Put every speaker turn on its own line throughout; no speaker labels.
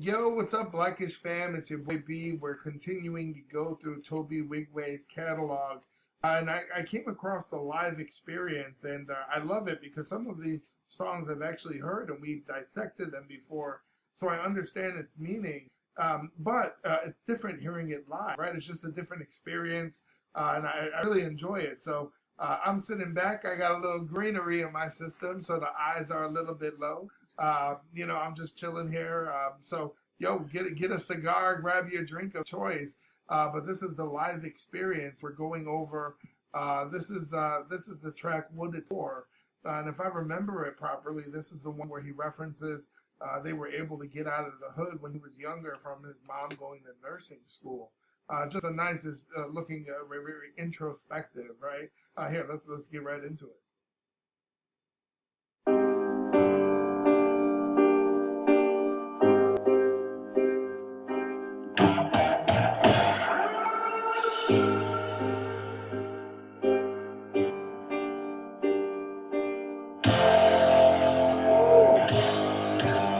Yo, what's up, Blackish fam? It's your boy B. We're continuing to go through Tobe Nwigwe's catalog. And I came across the live experience, and I love it because some of these songs I've actually heard and we've dissected them before, so I understand its meaning. But it's different hearing it live, right? It's just a different experience, and I really enjoy it. So I'm sitting back. I got a little greenery in my system, so the eyes are a little bit low. I'm just chilling here. So, get a cigar, grab your drink of choice. But this is the live experience. We're going over. This is the track "Wooded For," and if I remember it properly, this is the one where he references they were able to get out of the hood when he was younger from his mom going to nursing school. Just a nice looking, very, very introspective, right? Here, let's get right into it.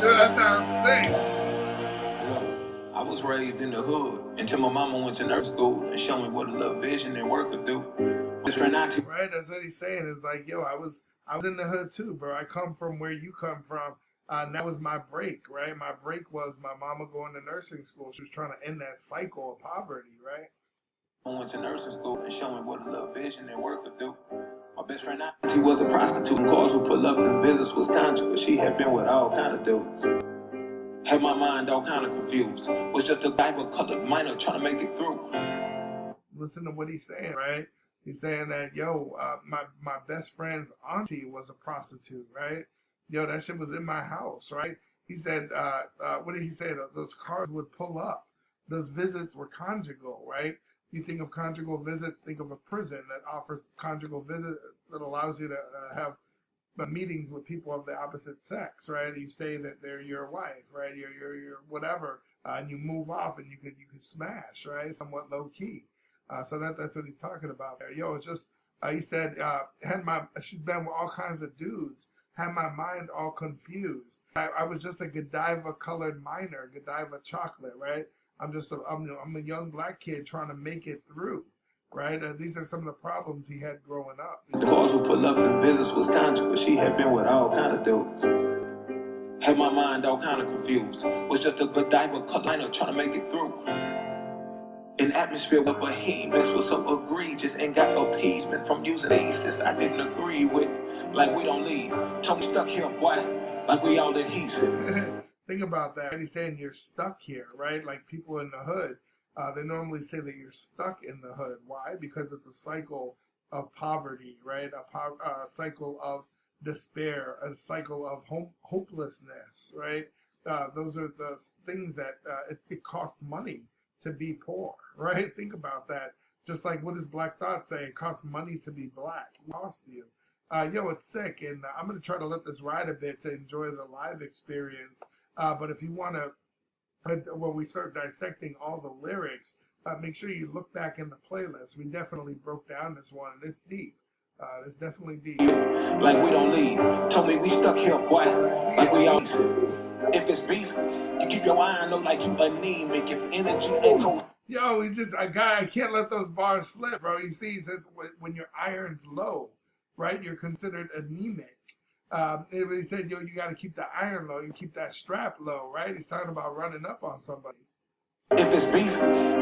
Dude, that sounds sick.
I was raised in the hood until my mama went to nurse school and showed me what a little vision and work could do. This friend I took.
Right, that's what he's saying. It's like, yo, I was in the hood too, bro. I come from where you come from. And that was my break, right? My break was my mama going to nursing school. She was trying to end that cycle of poverty, right?
I went to nursing school and showed me what a little vision and work could do. My best friend she was a prostitute. Cars would pull up, the visits was conjugal. She had been with all kind of dudes. Had my mind all kind of confused. Was just a guy for colored minor trying to make it through.
Listen to what he's saying, right? He's saying that, my best friend's auntie was a prostitute, right? Yo, that shit was in my house, right? He said, what did he say? Those cars would pull up. Those visits were conjugal, right? You think of conjugal visits, think of a prison that offers conjugal visits that allows you to have meetings with people of the opposite sex, right? You say that they're your wife, right? You're whatever, and you move off and you could smash, right? Somewhat low key. So that's what he's talking about there. Yo, it's just he said she's been with all kinds of dudes. Had my mind all confused. I was just a Godiva colored minor, Godiva chocolate, right? I'm a young black kid trying to make it through, right? These are some of the problems he had growing up.
The cars would pull up, the visits was conjugal. She had been with all kind of dudes. Had my mind all kind of confused. Was just a Godiva colored minor trying to make it through. An atmosphere where behemoths was so egregious and got appeasement from using thesis I didn't agree with. Like we don't leave. Told me stuck here, boy. Like we all adhesive.
Think about that. He's saying you're stuck here, right? Like people in the hood, they normally say that you're stuck in the hood. Why? Because it's a cycle of poverty, right? A cycle of despair, a cycle of hopelessness, right? Those are the things that it costs money to be poor, right? Think about that. Just like what does Black Thought say? It costs money to be black. It costs you. It's sick, and I'm going to try to let this ride a bit to enjoy the live experience. But if you want to, when we start dissecting all the lyrics, make sure you look back in the playlist. We definitely broke down this one, and it's deep. It's definitely deep.
Like we don't leave. Told me we stuck here, boy. Like we all. If it's beef, you keep your eye on low like you anemic. If energy ain't cold.
Yo, he's just a guy. I can't let those bars slip, bro. You see, he said when your iron's low, right, you're considered anemic. He said, yo, you got to keep the iron low. You keep that strap low, right? He's talking about running up on somebody.
If it's beef,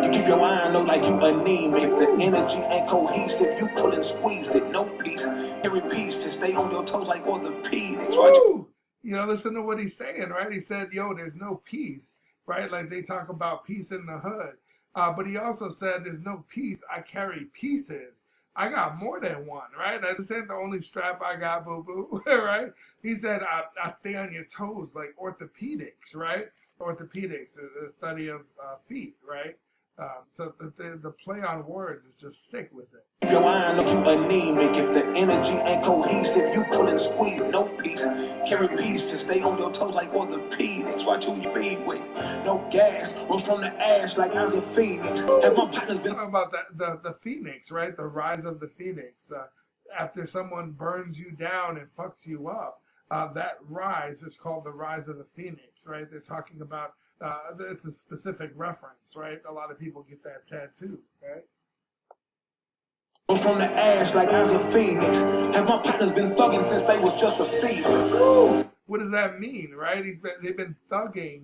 you keep your eye on low like you anemic. If the energy ain't cohesive, you pull and squeeze it. No peace. Every piece to stay on your toes like orthopedics.
Woo! Listen to what he's saying, right? He said, yo, there's no peace, right? Like they talk about peace in the hood. But he also said, there's no peace. I carry pieces. I got more than one, right? This ain't the only strap I got, boo-boo, right? He said, I stay on your toes like orthopedics, right? Orthopedics, the study of feet, right? So the play on words is just sick with it.
Keep your eye on you anemic. If the energy ain't cohesive, you pull and squeeze. No peace. Carry peace to stay on your toes like orthopedics. Watch who you be with. No gas. Rose from the ash like as a phoenix. Have my partners been
talking about the phoenix, right? The rise of the phoenix. After someone burns you down and fucks you up, that rise is called the rise of the phoenix, right? They're talking about It's a specific reference, right? A lot of people get that tattoo, right?
From the ash like as a phoenix. Have my partners been thugging since they was just a fetus.
What does that mean, right? They've been thugging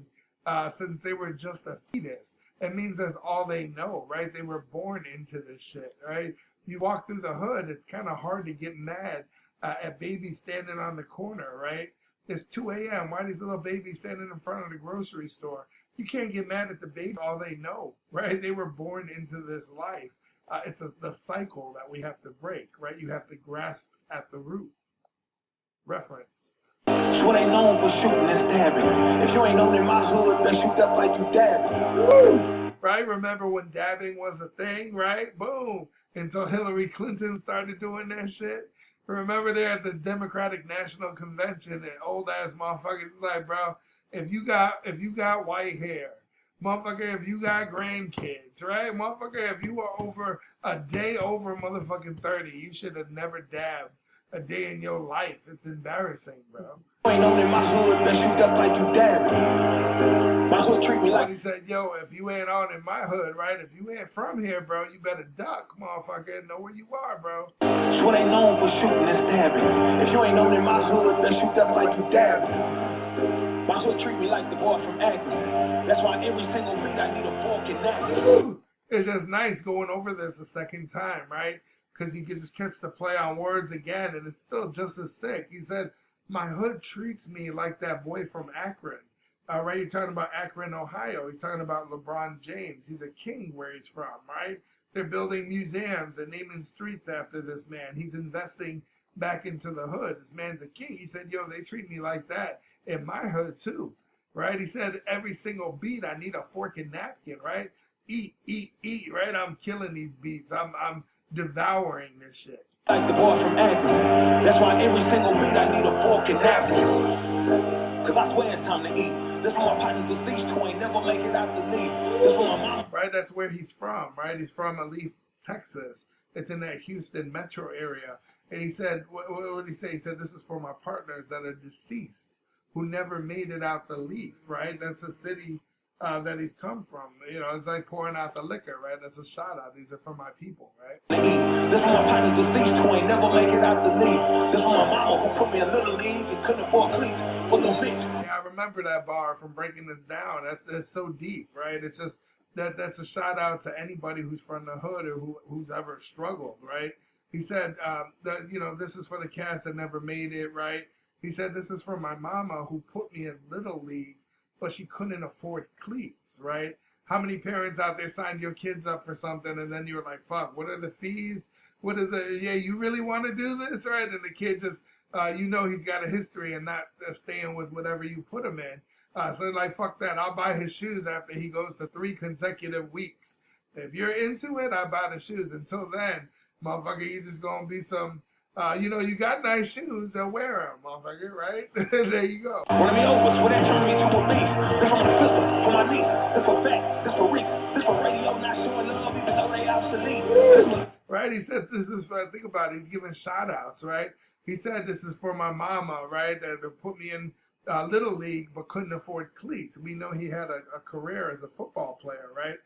since they were just a fetus. It means that's all they know, right? They were born into this shit, right? You walk through the hood, it's kind of hard to get mad at babies standing on the corner, right? It's 2 a.m. Why are these little babies standing in front of the grocery store? You can't get mad at the baby, all they know, right? They were born into this life. It's the cycle that we have to break, right? You have to grasp at the root. Reference.
Sure they known for shooting and stabbing. If you ain't known in my hood, bet you duck like you dabbing.
Right? Remember when dabbing was a thing, right? Boom. Until Hillary Clinton started doing that shit. Remember there at the Democratic National Convention and old ass motherfuckers is like, bro, if you got white hair, motherfucker, if you got grandkids, right? Motherfucker, if you were over a day over motherfucking 30, you should have never dabbed a day in your life. It's embarrassing, bro.
Ain't known in my hood, bet you duck like you dabbing. My hood treat me like.
He said, yo, if you ain't on in my hood, right? If you ain't from here, bro, you better duck, motherfucker, and know where you are, bro.
Sure they known for shooting and stabbing. If you ain't known in my hood, bet you duck like you dabbing. My hood treat me like the boy from Akron. That's why every single beat I need a fork and napkin.
It's just nice going over this a second time, right? Because you can just catch the play on words again, and it's still just as sick. He said, my hood treats me like that boy from Akron. Right? You're talking about Akron, Ohio. He's talking about LeBron James. He's a king where he's from, right? They're building museums and naming streets after this man. He's investing back into the hood. This man's a king. He said, yo, they treat me like that in my hood too, right? He said, every single beat, I need a fork and napkin, right? Eat, eat, eat, right? I'm killing these beats. I'm devouring this shit.
Like the boy from Akron. That's why every single beat I need a fork and napkin. Cause I swear it's time to eat. This from my partner's deceased who ain't never make it out the leaf. This from my mama.
Right, that's where he's from, right? He's from Alief, Texas. It's in that Houston metro area. And he said, what did he say? He said, this is for my partners that are deceased, who never made it out the leaf, right? That's a city that he's come from. You know, it's like pouring out the liquor, right? That's a shout out. These are for my people, right?
This from my partner's deceased who ain't never make it out the leaf. This from my mama who put me in little league and couldn't afford cleats for the bitch.
Yeah, I remember that bar from breaking this down. That's so deep, right? It's just that's a shout out to anybody who's from the hood or who's ever struggled, right? He said that, you know, this is for the cats that never made it, right? He said this is for my mama who put me in little league, but she couldn't afford cleats, right? How many parents out there signed your kids up for something and then you were like, fuck, what are the fees? What is it? Yeah, you really want to do this, right? And the kid just, you know he's got a history and not staying with whatever you put him in. So like, fuck that. I'll buy his shoes after he goes to 3 consecutive weeks. If you're into it, I buy the shoes. Until then, motherfucker, you just gonna be some, you know, you got nice shoes, they'll wear them, motherfucker, right? There you go.
Run me over, so that turned me to a beast. This for my sister, for my niece. This for fact, this for reeks. This for radio, not showing love, even though they obsolete.
Right? He said this is for, think about it, he's giving shout outs, right? He said this is for my mama, right? That put me in Little League, but couldn't afford cleats. We know he had a career as a football player, right?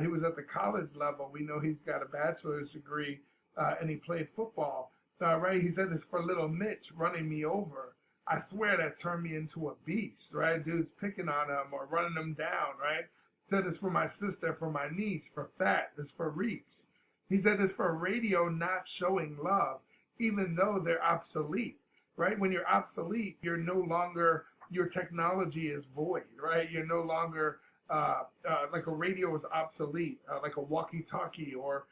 He was at the college level. We know he's got a bachelor's degree and he played football. Right? He said it's for little Mitch running me over. I swear that turned me into a beast, right? Dudes picking on him or running him down, right? Said it's for my sister, for my niece, for fat. It's for reeks. He said it's for radio not showing love, even though they're obsolete, right? When you're obsolete, you're no longer, your technology is void, right? You're no longer, like a radio is obsolete, like a walkie-talkie or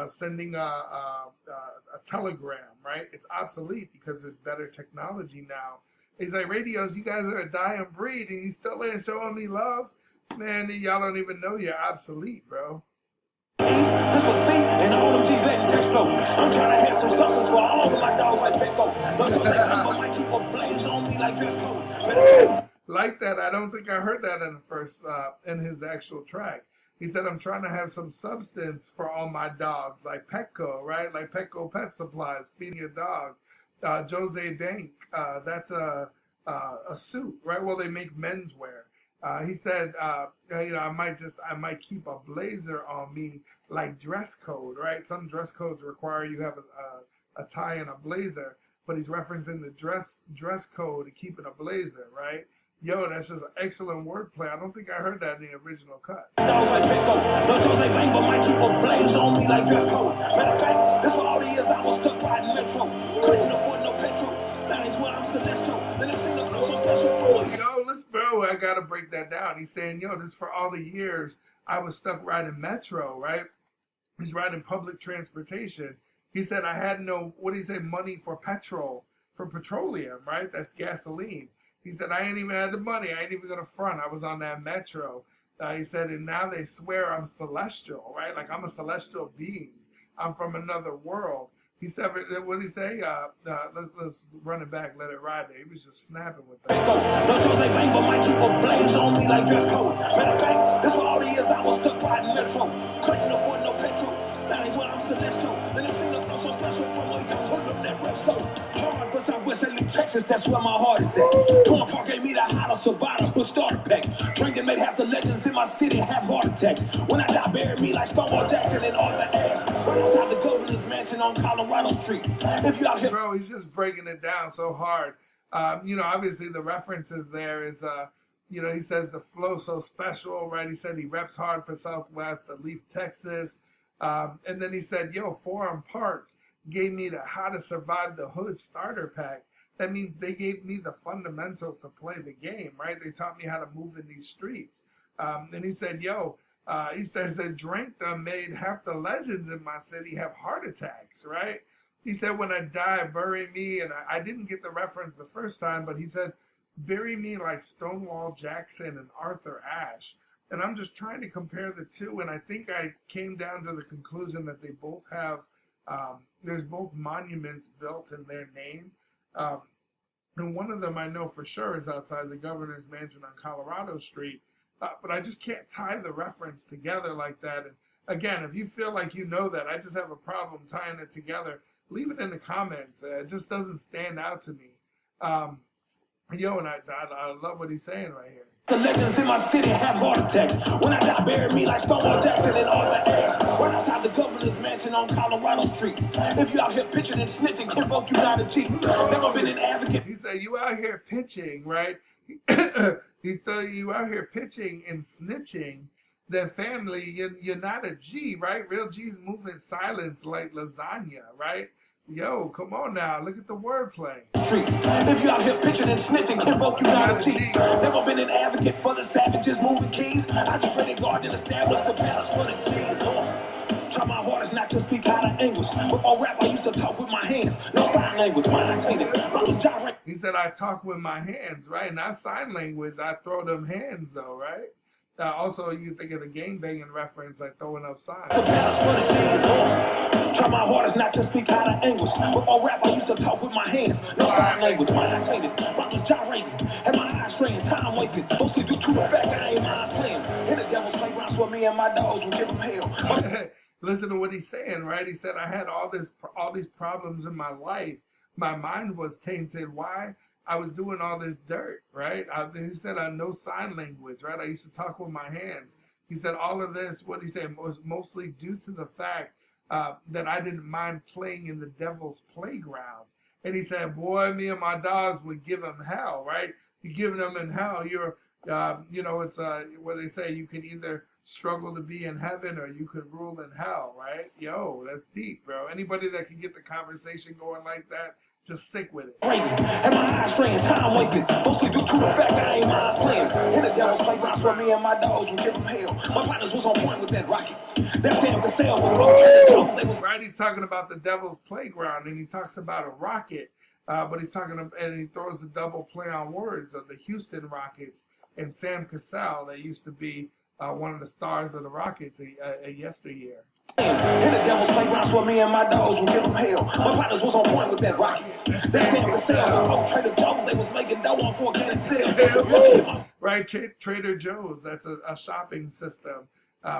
sending a telegram, right? It's obsolete because there's better technology now. He's like, radios, you guys are a dying breed and you still ain't showing me love? Man, y'all don't even know you're obsolete, bro.
This for C and all them G's letting text flow. I'm trying to have some substance for all of my dogs like Petco. Don't you think I might keep a blaze on me like dress code?
Like that, I don't think I heard that in the first, in his actual track. He said, I'm trying to have some substance for all my dogs, like Petco, right? Like Petco Pet Supplies, feeding your dog. Jose Bank, that's a suit, right? Well, they make menswear. He said, I might keep a blazer on me like dress code, right? Some dress codes require you have a tie and a blazer, but he's referencing the dress code and keeping a blazer, right? Yo, that's just excellent wordplay. I don't think I heard that in the original cut.
Dogs like Pico, no Jose Bang, but might keep a blaze on me like dress code. Matter of fact, this for all the years I was stuck riding metro. Couldn't afford no petrol. That is why I'm celestial. The next thing no so special for you.
Yo, listen, bro, I gotta break that down. He's saying, yo, this is for all the years I was stuck riding metro, right? He's riding public transportation. He said I had no, what do you say, money for petrol, for petroleum, right? That's gasoline. He said, I ain't even had the money. I ain't even going to front. I was on that metro. He said, and now they swear I'm celestial, right? Like I'm a celestial being. I'm from another world. He said, what did he say? Let's run it back, let it ride there. He was just snapping with that.
No Jose Bang, but might keep a blaze on me like dress code. Matter of fact, this for all the years I was stuck riding metro. Couldn't afford no petrol. That is why I'm celestial. The next thing no so special from a young hood up that rep so hard for Southwest and New Texas. That's where my heart is at. Torn Park gave me the hollow survivor hood starter pack. Drinking made half the legends in my city have heart attacks. When I die, bury me like Stonewall Jackson and all the ass. Right outside the governor's mansion on Colorado Street. If you out here,
bro, he's just breaking it down so hard. Obviously the references there is, he says the flow so special, right? He said he reps hard for Southwest, the Leaf, Texas. And then he said, yo, Forum Park gave me the how to survive the hood starter pack. That means they gave me the fundamentals to play the game, right? They taught me how to move in these streets. And he said, he says that drink them made half the legends in my city have heart attacks, right? He said, when I die, bury me. And I didn't get the reference the first time, but he said, bury me like Stonewall Jackson and Arthur Ashe. And I'm just trying to compare the two, and I think I came down to the conclusion that they both have, there's both monuments built in their name. And one of them I know for sure is outside the governor's mansion on Colorado Street, but I just can't tie the reference together like that. And again, if you feel like you know that, I just have a problem tying it together. Leave it in the comments. It just doesn't stand out to me. And I love what he's saying right here.
the legends in my city have heart attacks. When I die, bury me like Stonewall Jackson and all the ass. Right outside the governor's mansion on Colorado Street. If you out here pitching and snitching, kinfolk, you got a cheat. Never been an advocate.
He said, you out here pitching, right? He said, you out here pitching and snitching. Then family, you're not a G, right? Real G's move in silence like lasagna, right? Yo, come on now. Look at the wordplay.
Street. If you out here pitching and snitching, kinfolk, you got a cheat. Never been an advocate for the savages moving keys. I just read a garden and established the palace for the keys. Try my hardest not to speak out of English. Before rap, I used to talk with my hands. No sign language. Mine tainted. I was gyrate.
He said, I talk with my hands, right? Not sign language. I throw them hands, though, right? Also, you think of the gangbanging reference, like throwing up signs.
Try my hardest not to speak out of English. Before rap, I used to talk with my hands. No sign language, mine tainted. I was gyrating. Had my eyes straying, time wasted. Mostly due to the fact I ain't mind playing. In the devil's playground, so me and my dogs would give him hell.
Listen to what he's saying, right? He said, I had all these problems in my life. My mind was tainted. Why? I was doing all this dirt, right? He said, no sign language, right? I used to talk with my hands. He said, all of this, what he said, was mostly due to the fact that I didn't mind playing in the devil's playground. And he said, boy, me and my dogs would give him hell, right? You're giving them in hell. You're, it's what they say, you can either struggle to be in heaven or you could rule in hell, right? Yo, that's deep, bro. Anybody that can get the conversation going like that, just sick with it.
And my eyes straying, time wasted. Mostly due to the fact I ain't mind playing. In the devil's playground, so me and my dogs would give them hell. My partners was on point with that rocket. That Sam Cassell was
right. He's talking about the devil's playground, and he talks about a rocket, but he's talking about, and he throws a double play on words of the Houston Rockets and Sam Cassell. That used to be one of the stars of the Rockets a yesteryear.
In the devil's playground, so me and my dogs would give them hell. My partners was on point with that rocket. That Sam Cassell, Trader Joe's, they was making dough on organic sales.
Right, Trader Joe's, that's a shopping system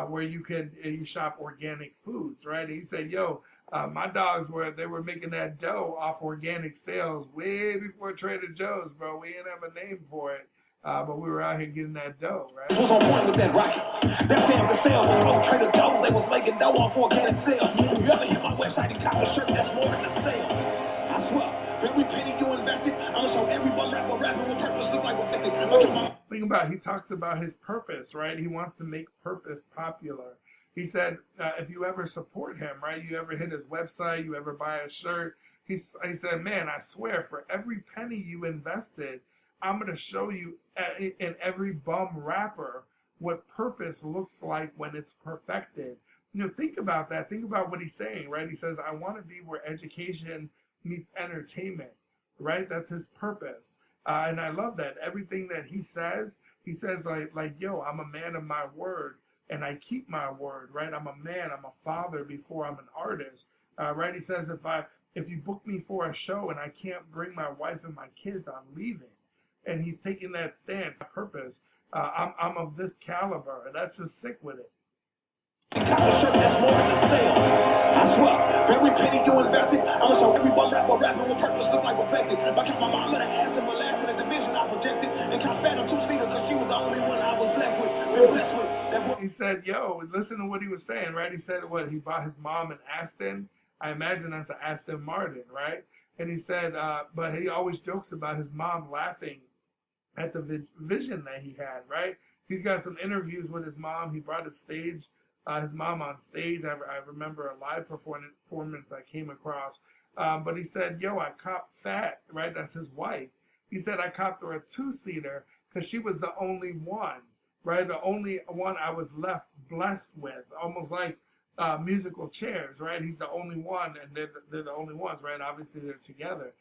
where you shop organic foods, right? And he said, yo, my dogs were making that dough off organic sales way before Trader Joe's, bro. We didn't have a name for it. but we were out here getting that dough, right?
Was on point with that rocket. That Sam Cassell was on Trader Joe's. They was making dough off organic sales. You ever hit my website and cop a shirt that's more than a sale? I swear, for every penny you invested, I'm gonna show every bum rapper rapping with purpose look like we're 50.
Think about it, he talks about his purpose, right? He wants to make purpose popular. He said, if you ever support him, right? You ever hit his website, you ever buy a shirt, he said, man, I swear, for every penny you invested, I'm going to show you in every bum rapper what purpose looks like when it's perfected. You know, think about that. Think about what he's saying, right? He says, I want to be where education meets entertainment, right? That's his purpose. And I love that. Everything that he says like, yo, I'm a man of my word and I keep my word, right? I'm a man, I'm a father before I'm an artist, right? He says, if you book me for a show and I can't bring my wife and my kids, I'm leaving. And he's taking that stance, purpose. I'm of this caliber, and that's just sick with it.
That's more than a sale. I swear, for every penny you invested, I'm gonna show every bum rapper rapping with purpose look like perfected. My mama that asked him, but laughing at the vision I projected, and cop fat on two-seater because she was the only one I was left with. Been blessed with.
He said, yo, listen to what he was saying, right? He said, what, he bought his mom an Aston. I imagine that's an Aston Martin, right? And he said, but he always jokes about his mom laughing at the vision that he had, right? He's got some interviews with his mom. He brought his mom on stage. I remember a live performance I came across. But he said, yo, I copped fat, right? That's his wife. He said, I copped her a two-seater because she was the only one, right? The only one I was left blessed with, almost like musical chairs, right? He's the only one, and they're the only ones, right? Obviously, they're together.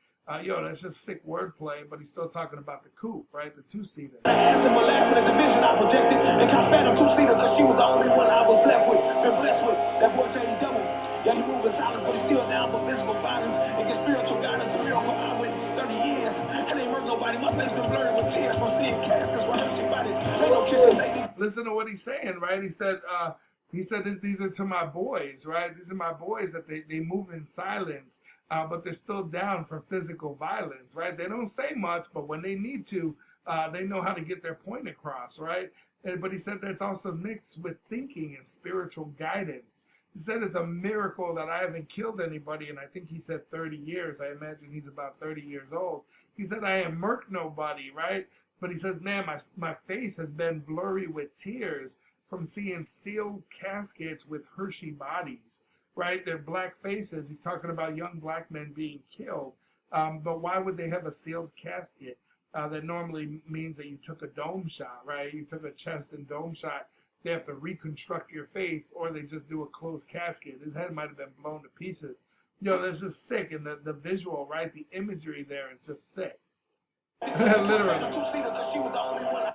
Yo, that's just sick wordplay, but he's still talking about the coupe, right? The two-seater.
I asked him, but laughing at the vision I projected, and cop fat on two-seater because she was the only one I was left with. Been blessed with. That boy Jay double. Yeah, he moving silent, but he's still down for physical violence and get spiritual guidance. A miracle I went 30 years. I didn't hurt nobody. My face been blurred with tears from seeing caskets while hurting bodies. Ain't no kissing lately.
Listen to what he's saying, right? He said, these are to my boys, right? These are my boys that they move in silence. But they're still down for physical violence, right? They don't say much, but when they need to, they know how to get their point across, right? But he said that's also mixed with thinking and spiritual guidance. He said it's a miracle that I haven't killed anybody, and I think he said 30 years. I imagine he's about 30 years old. He said I ain't murked nobody, right? But he says, man, my face has been blurry with tears from seeing sealed caskets with Hershey bodies. Right, they're black faces. He's talking about young black men being killed. But why would they have a sealed casket? That normally means that you took a dome shot, right? You took a chest and dome shot. They have to reconstruct your face, or they just do a closed casket. His head might have been blown to pieces. Yo, that's just sick. And the visual, right? The imagery there is just sick. Literally.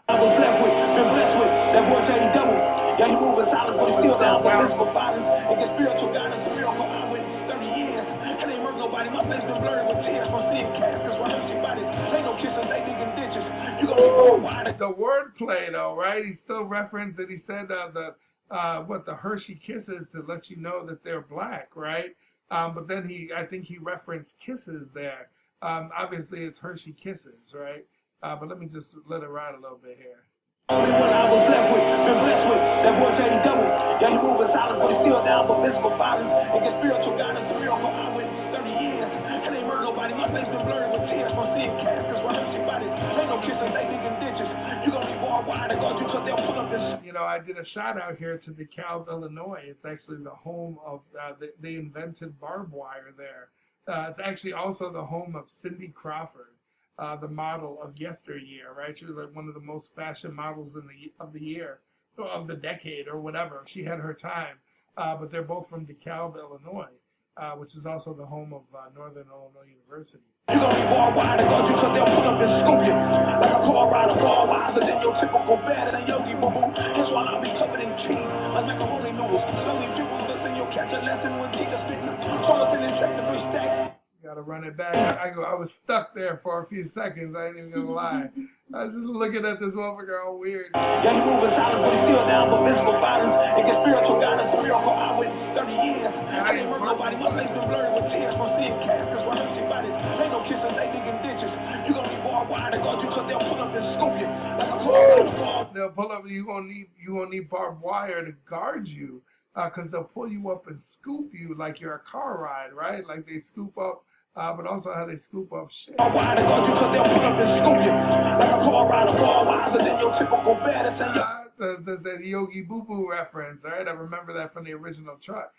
I was left with, been blessed with. That boy Jay double. Yeah, he moving silent, but he's still down for physical violence and get spiritual guidance. A miracle I went 30 years. I didn't hurt nobody. My face been blurred with tears from seeing caskets while hurting bodies. Ain't no kissing, they digging ditches. You gonna be bored wide.
The wordplay, though, right? He still referenced it. He said the Hershey kisses to let you know that they're black, right? But then I think he referenced kisses there. Obviously, it's Hershey Kisses, right? But let me just let it ride a little bit here.
Only one I was left with, been blessed with. That boy Jay double. Yeah, he moving silent, but he's still down for physical violence and get spiritual guidance. A miracle I went 30 years. I didn't hurt nobody. My face been blurred with tears from seeing caskets while hurting bodies. Ain't no kissing, they digging ditches. You gonna be barbed wire to guard you because they'll pull up this.
You know, I did a shout out here to DeKalb, Illinois. It's actually the home of, they invented barbed wire there. It's actually also the home of Cindy Crawford, the model of yesteryear, right? She was like one of the most fashion models of the year, or of the decade, or whatever. She had her time, but they're both from DeKalb, Illinois, which is also the home of Northern Illinois University.
You gonna be barbed wire to guard you because they'll pull up and scoop you. Like a car rider, far wiser than your typical bad and yogi boo-boo. That's why I'll be covered in cheese, like macaroni noodles. Lonely pupils, listen, you'll catch a lesson when teachers spitting. Someone's in the track, the 3 stacks.
Gotta run it back. I was stuck there for a few seconds. I ain't even gonna lie. I was just looking at this motherfucker all weird.
Yeah, he moving silent, but he's still down for physical violence and get spiritual guidance. A miracle I went 30 years. I didn't hurt nobody. My face been blurred with tears from seeing caskets while hurting bodies. Ain't no kissing, they digging ditches. You gonna be barbed wire to guard you because they'll pull up and scoop you.
They'll pull up. You gonna need barbed wire to guard you, because they'll pull you up and scoop you like you're a car ride, right? Like they scoop up, but also how they scoop up shit.
Why they guard you? Cause they'll pull up and scoop you like a car ride, far wiser than your typical badass.
There's that Yogi Boo Boo reference, right? I remember that from the original truck.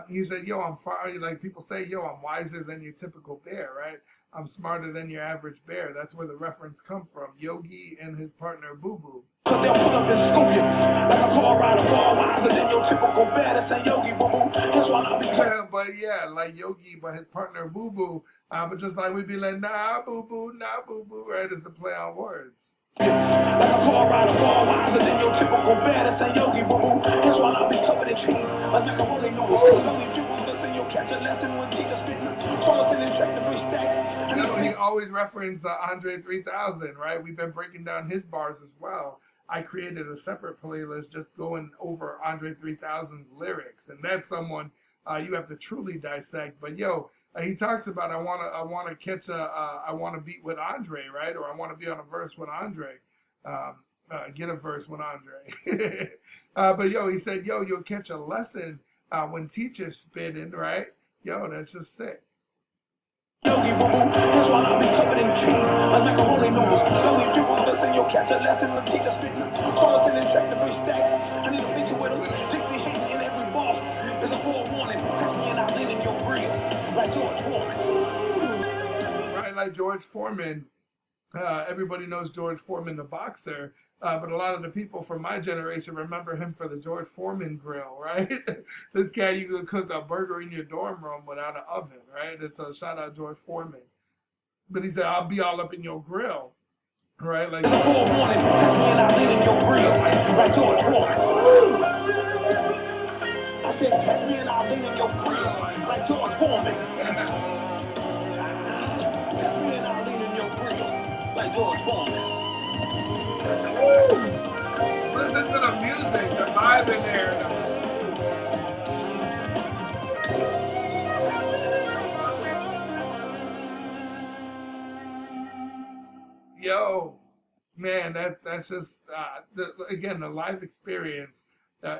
He said, "Yo, I'm far." Like people say, "Yo, I'm wiser than your typical bear," right? I'm smarter than your average bear. That's where the reference come from. Yogi and his partner Boo Boo.
Cause they'll pull up and scoop you like a car ride, far wiser than your typical badass. And Yogi Boo Boo. That's why I'll be
but yeah, like Yogi, but his partner Boo Boo. But just like we'd be like, nah, Boo Boo, nah, Boo Boo, right? It's a play on words.
like a car ride, far wiser than your typical badass. And Yogi Boo Boo. That's why I'll be covered in cheese like macaroni noodles. Only pupils listen, you'll catch a lesson when teachers spitting. So listen and check the three stacks.
He always referenced Andre 3000, right? We've been breaking down his bars as well. I created a separate playlist just going over Andre 3000's lyrics, and that's someone you have to truly dissect. But yo, he talks about I want to catch I want to beat with Andre, right? Or I want to be on a verse with Andre. Get a verse with Andre. But yo, he said, yo, you'll catch a lesson when teachers spitting, right? Yo, that's just sick.
Yogi Boo Boo, that's why I'll be covered in cheese like macaroni noodles. Only pupils listen, you'll catch a lesson when teachers spitting. So listen and check the three stacks. I need a picture with them, deeply hidden in every ball. There's a forewarning, text me and I'll lean in your grill like George Foreman.
Right, like George Foreman. Everybody knows George Foreman, the boxer. But a lot of the people from my generation remember him for the George Foreman grill, right? This guy, you could cook a burger in your dorm room without an oven, right? It's a shout out George Foreman. But he said, I'll be all up in your grill, right? Like,
it's a forewarning, text me and I'll lean in your grill like George Foreman. I said, text me and I'll lean in your grill like George Foreman. Text me and I'll lean in your grill like George Foreman.
Listen to the music, the vibe in there. Yo, man, that's just again the live experience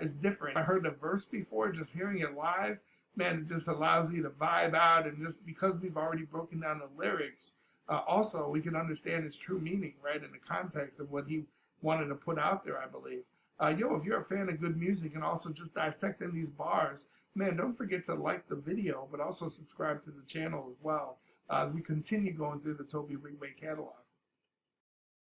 is different. I heard the verse before, just hearing it live, man, it just allows you to vibe out, and just because we've already broken down the lyrics. Also, we can understand his true meaning, right, in the context of what he wanted to put out there, I believe. Yo, if you're a fan of good music and also just dissecting these bars, man, don't forget to like the video, but also subscribe to the channel as well as we continue going through the Tobe Nwigwe catalog.